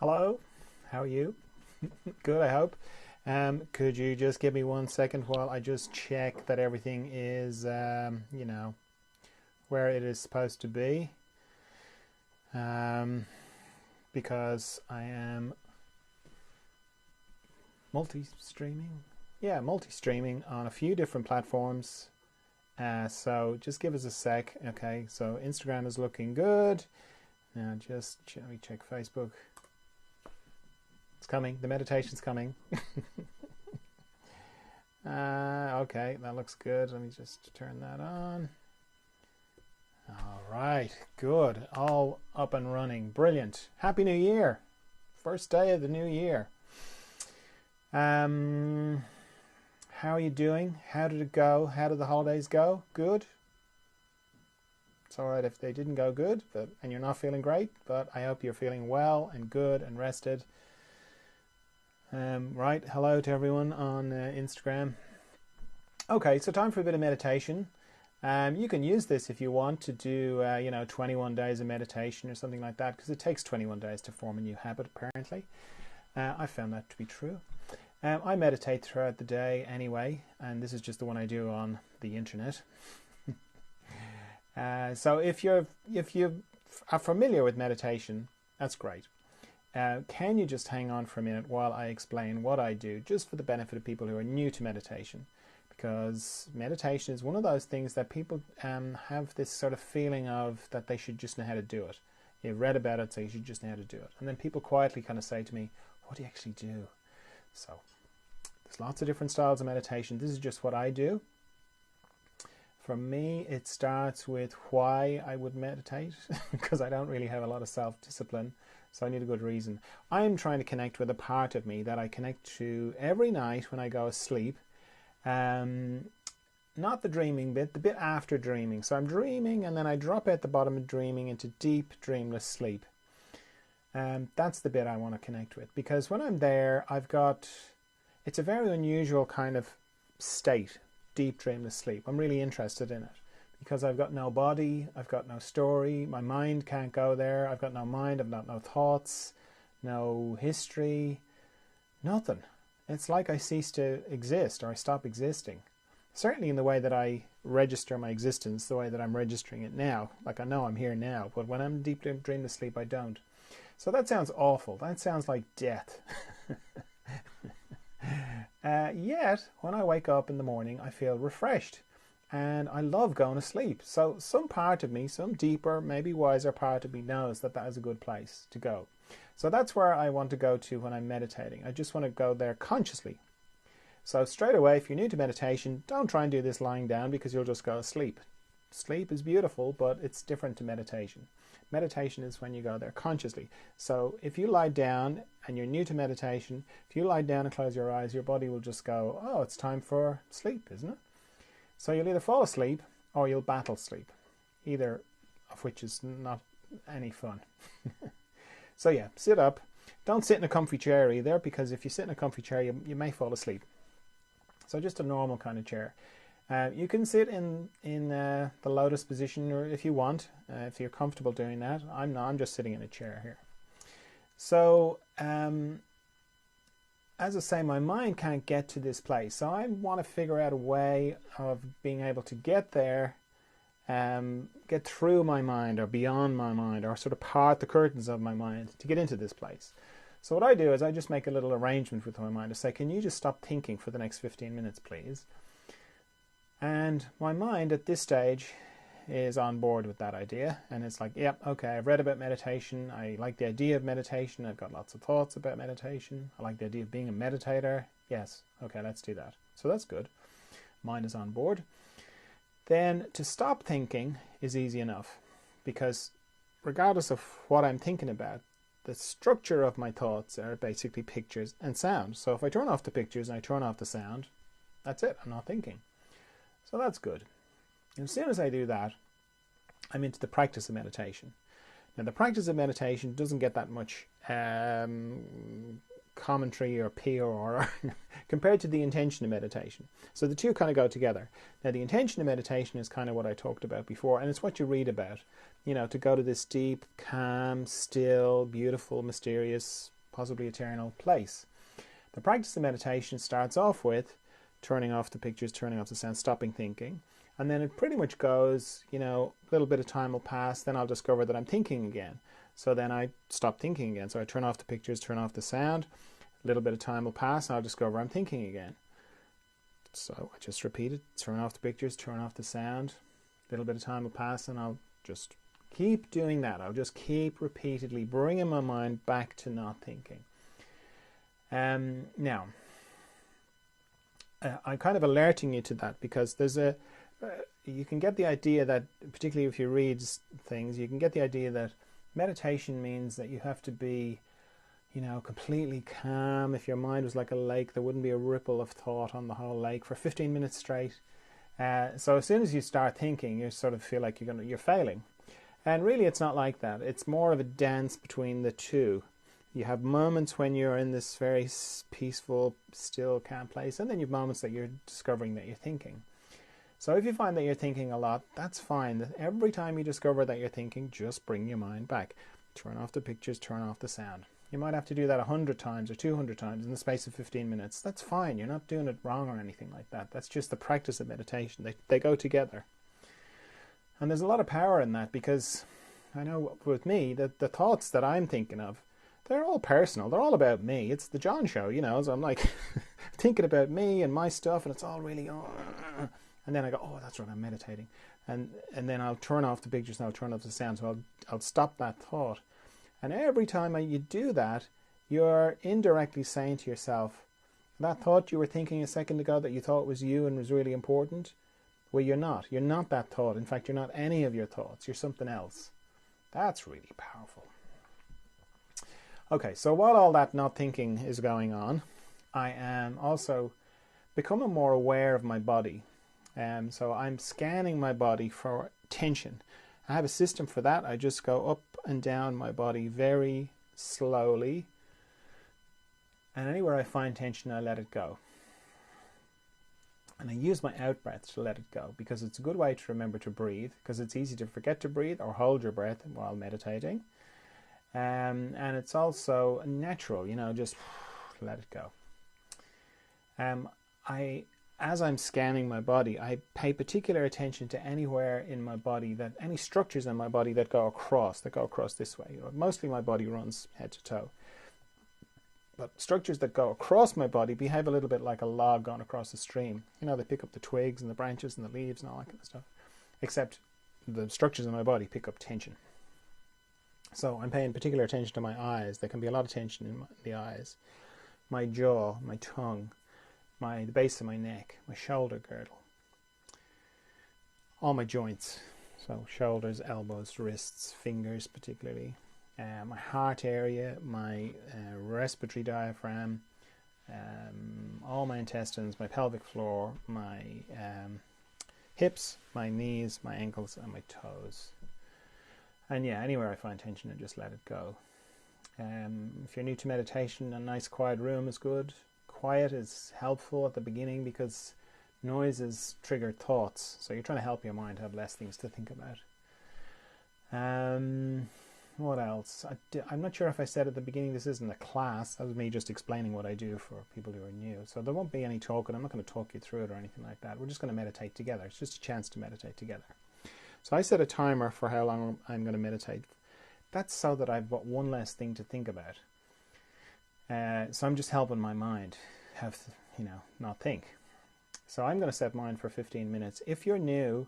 Hello, how are you? Good, I hope. Could you just give me 1 second while I just check that everything is, where it is supposed to be? Um, because I am multi-streaming. Yeah, multi-streaming on a few different platforms. So just give us a sec. Okay, so Instagram is looking good. Now just let me check Facebook. It's coming. The meditation's coming. Okay, that looks good. Let me just turn that on. All right, good. All up and running. Brilliant. Happy New Year. First day of the new year. How are you doing? How did it go? How did the holidays go? Good? It's all right if they didn't go good, and you're not feeling great, but I hope you're feeling well and good and rested. Right, hello to everyone on Instagram. Okay, so time for a bit of meditation. You can use this if you want to do, 21 days of meditation or something like that, because it takes 21 days to form a new habit, apparently. I found that to be true. I meditate throughout the day anyway, and this is just the one I do on the internet. So if you are familiar with meditation, that's great. Can you just hang on for a minute while I explain what I do, just for the benefit of people who are new to meditation? Because meditation is one of those things that people have this sort of feeling of that they should just know how to do it. You've read about it, so you should just know how to do it. And then people quietly kind of say to me, what do you actually do? So there's lots of different styles of meditation. This is just what I do. For me, it starts with why I would meditate, because I don't really have a lot of self-discipline. So I need a good reason. I'm trying to connect with a part of me that I connect to every night when I go to sleep. Not the dreaming bit, the bit after dreaming. So I'm dreaming and then I drop at the bottom of dreaming into deep dreamless sleep. That's the bit I want to connect with, because when I'm there, it's a very unusual kind of state, deep dreamless sleep. I'm really interested in it. Because I've got no body, I've got no story, my mind can't go there, I've got no mind, I've got no thoughts, no history, nothing. It's like I cease to exist, or I stop existing. Certainly in the way that I register my existence, the way that I'm registering it now. Like I know I'm here now, but when I'm deep dreamless sleep, I don't. So that sounds awful. That sounds like death. Yet, when I wake up in the morning, I feel refreshed. And I love going to sleep. So some part of me, some deeper, maybe wiser part of me knows that that is a good place to go. So that's where I want to go to when I'm meditating. I just want to go there consciously. So straight away, if you're new to meditation, don't try and do this lying down, because you'll just go to sleep. Sleep is beautiful, but it's different to meditation. Meditation is when you go there consciously. So if you lie down and you're new to meditation, if you lie down and close your eyes, your body will just go, oh, it's time for sleep, isn't it? So you'll either fall asleep or you'll battle sleep, either of which is not any fun. So yeah, sit up. Don't sit in a comfy chair either, because if you sit in a comfy chair, you may fall asleep. So just a normal kind of chair. You can sit in the lotus position, or if you want, if you're comfortable doing that. I'm not. I'm just sitting in a chair here. So as I say, my mind can't get to this place. So I want to figure out a way of being able to get there, get through my mind or beyond my mind, or sort of part the curtains of my mind to get into this place. So what I do is I just make a little arrangement with my mind to say, can you just stop thinking for the next 15 minutes, please? And my mind at this stage is on board with that idea, and it's like, yep, okay, I've read about meditation, I like the idea of meditation, I've got lots of thoughts about meditation, I like the idea of being a meditator. Yes, okay, let's do that. So that's good. Mind is on board. Then to stop thinking is easy enough, because regardless of what I'm thinking about, the structure of my thoughts are basically pictures and sound. So if I turn off the pictures and I turn off the sound, that's it, I'm not thinking. So that's good. And as soon as I do that, I'm into the practice of meditation. Now, the practice of meditation doesn't get that much commentary or PRR compared to the intention of meditation. So the two kind of go together. Now the intention of meditation is kind of what I talked about before, and it's what you read about, you know, to go to this deep, calm, still, beautiful, mysterious, possibly eternal place. The practice of meditation starts off with turning off the pictures, turning off the sound, stopping thinking. And then it pretty much goes, you know, a little bit of time will pass, then I'll discover that I'm thinking again. So then I stop thinking again. So I turn off the pictures, turn off the sound. A little bit of time will pass and I'll discover I'm thinking again. So I just repeat it, turn off the pictures, turn off the sound. A little bit of time will pass and I'll just keep doing that. I'll just keep repeatedly bringing my mind back to not thinking. Now, I'm kind of alerting you to that because there's you can get the idea that, particularly if you read things, you can get the idea that meditation means that you have to be, you know, completely calm. If your mind was like a lake, there wouldn't be a ripple of thought on the whole lake for 15 minutes straight. So as soon as you start thinking, you sort of feel like you're failing. And really it's not like that. It's more of a dance between the two. You have moments when you're in this very peaceful, still, calm place, and then you have moments that you're discovering that you're thinking. So if you find that you're thinking a lot, that's fine. Every time you discover that you're thinking, just bring your mind back. Turn off the pictures, turn off the sound. You might have to do that 100 times or 200 times in the space of 15 minutes. That's fine. You're not doing it wrong or anything like that. That's just the practice of meditation. They go together. And there's a lot of power in that because I know with me that the thoughts that I'm thinking of, they're all personal. They're all about me. It's the John show, you know. So I'm like thinking about me and my stuff and it's all really... And then I go, oh, that's right, I'm meditating. And then I'll turn off the pictures and I'll turn off the sound. So I'll stop that thought. And every time you do that, you're indirectly saying to yourself, that thought you were thinking a second ago that you thought was you and was really important, well, you're not. You're not that thought. In fact, you're not any of your thoughts. You're something else. That's really powerful. Okay, so while all that not thinking is going on, I am also becoming more aware of my body. So I'm scanning my body for tension. I have a system for that. I just go up and down my body very slowly. And anywhere I find tension, I let it go. And I use my out breath to let it go because it's a good way to remember to breathe, because it's easy to forget to breathe or hold your breath while meditating. And it's also natural, you know, just let it go. As I'm scanning my body, I pay particular attention to anywhere in my body, that any structures in my body that go across this way. Mostly my body runs head to toe. But structures that go across my body behave a little bit like a log going across a stream. You know, they pick up the twigs and the branches and the leaves and all that kind of stuff. Except the structures in my body pick up tension. So I'm paying particular attention to my eyes. There can be a lot of tension in the eyes. My jaw, my tongue, the base of my neck, my shoulder girdle, all my joints, so shoulders, elbows, wrists, fingers particularly, my heart area, my respiratory diaphragm, all my intestines, my pelvic floor, my hips, my knees, my ankles, and my toes. And yeah, anywhere I find tension, I just let it go. If you're new to meditation, a nice quiet room is good. Quiet is helpful at the beginning because noises trigger thoughts. So you're trying to help your mind have less things to think about. What else? I'm not sure if I said at the beginning this isn't a class. That was me just explaining what I do for people who are new. So there won't be any talking. I'm not going to talk you through it or anything like that. We're just going to meditate together. It's just a chance to meditate together. So I set a timer for how long I'm going to meditate. That's so that I've got one less thing to think about. So I'm just helping my mind not think. So I'm going to set mine for 15 minutes. If you're new,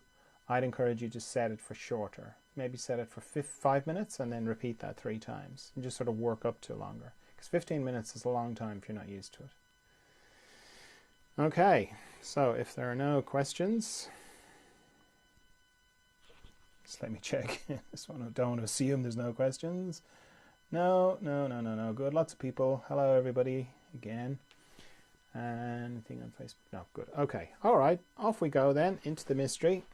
I'd encourage you to set it for shorter. Maybe set it for 5 minutes and then repeat that 3 times. And just sort of work up to longer. Because 15 minutes is a long time if you're not used to it. Okay, so if there are no questions, just let me check. Don't assume there's no questions. No. Good. Lots of people. Hello, everybody. Again. Anything on Facebook? No. Good. Okay. All right. Off we go then into the mystery.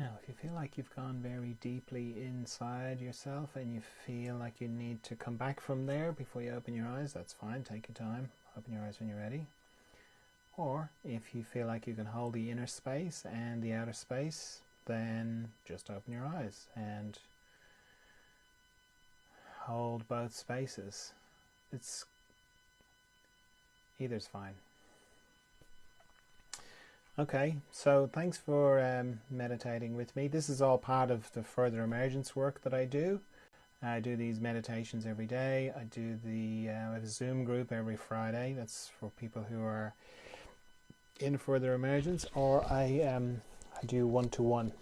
Now, if you feel like you've gone very deeply inside yourself and you feel like you need to come back from there before you open your eyes, that's fine. Take your time. Open your eyes when you're ready. Or if you feel like you can hold the inner space and the outer space, then just open your eyes and hold both spaces. Either's fine. Okay, so thanks for meditating with me. This is all part of the further emergence work that I do. I do these meditations every day. I do I have a Zoom group every Friday. That's for people who are in further emergence, or I do one-to-one,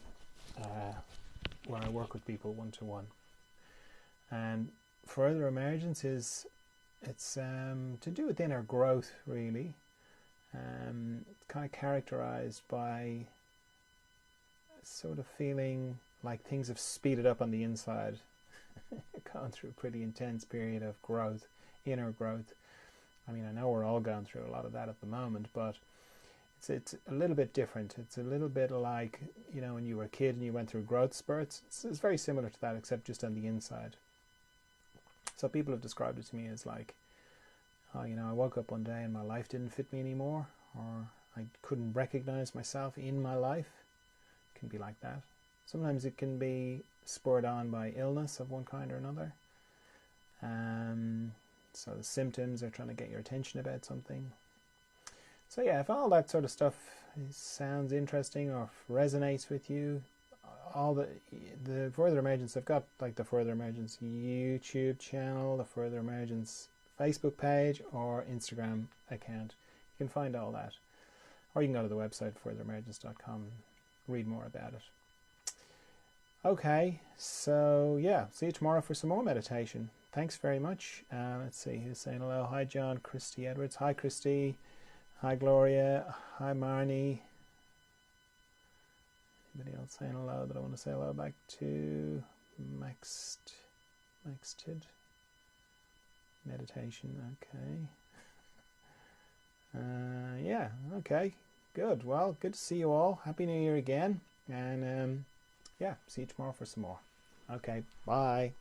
where I work with people one-to-one. And further emergence it's to do with inner growth, really. It's kind of characterized by sort of feeling like things have speeded up on the inside. Going through a pretty intense period of growth, inner growth. I mean, I know we're all going through a lot of that at the moment, but it's a little bit different. It's a little bit like, when you were a kid and you went through growth spurts. It's very similar to that, except just on the inside. So people have described it to me as like, I woke up one day and my life didn't fit me anymore, or I couldn't recognize myself in my life. It can be like that. Sometimes it can be spurred on by illness of one kind or another. So the symptoms are trying to get your attention about something. So yeah, if all that sort of stuff sounds interesting or resonates with you, all the Further Emergence, I've got like the Further Emergence YouTube channel, the Further Emergence Facebook page or Instagram account. You can find all that. Or you can go to the website furtheremergence.com and read more about it. Okay, so yeah, see you tomorrow for some more meditation. Thanks very much. Let's see, who's saying hello? Hi John, Christy Edwards. Hi Christy. Hi Gloria. Hi Marnie. Anybody else saying hello that I want to say hello back to? Maxted. Meditation, okay. Yeah, okay, good. Well, good to see you all. Happy New Year again. And yeah, see you tomorrow for some more. Okay, bye.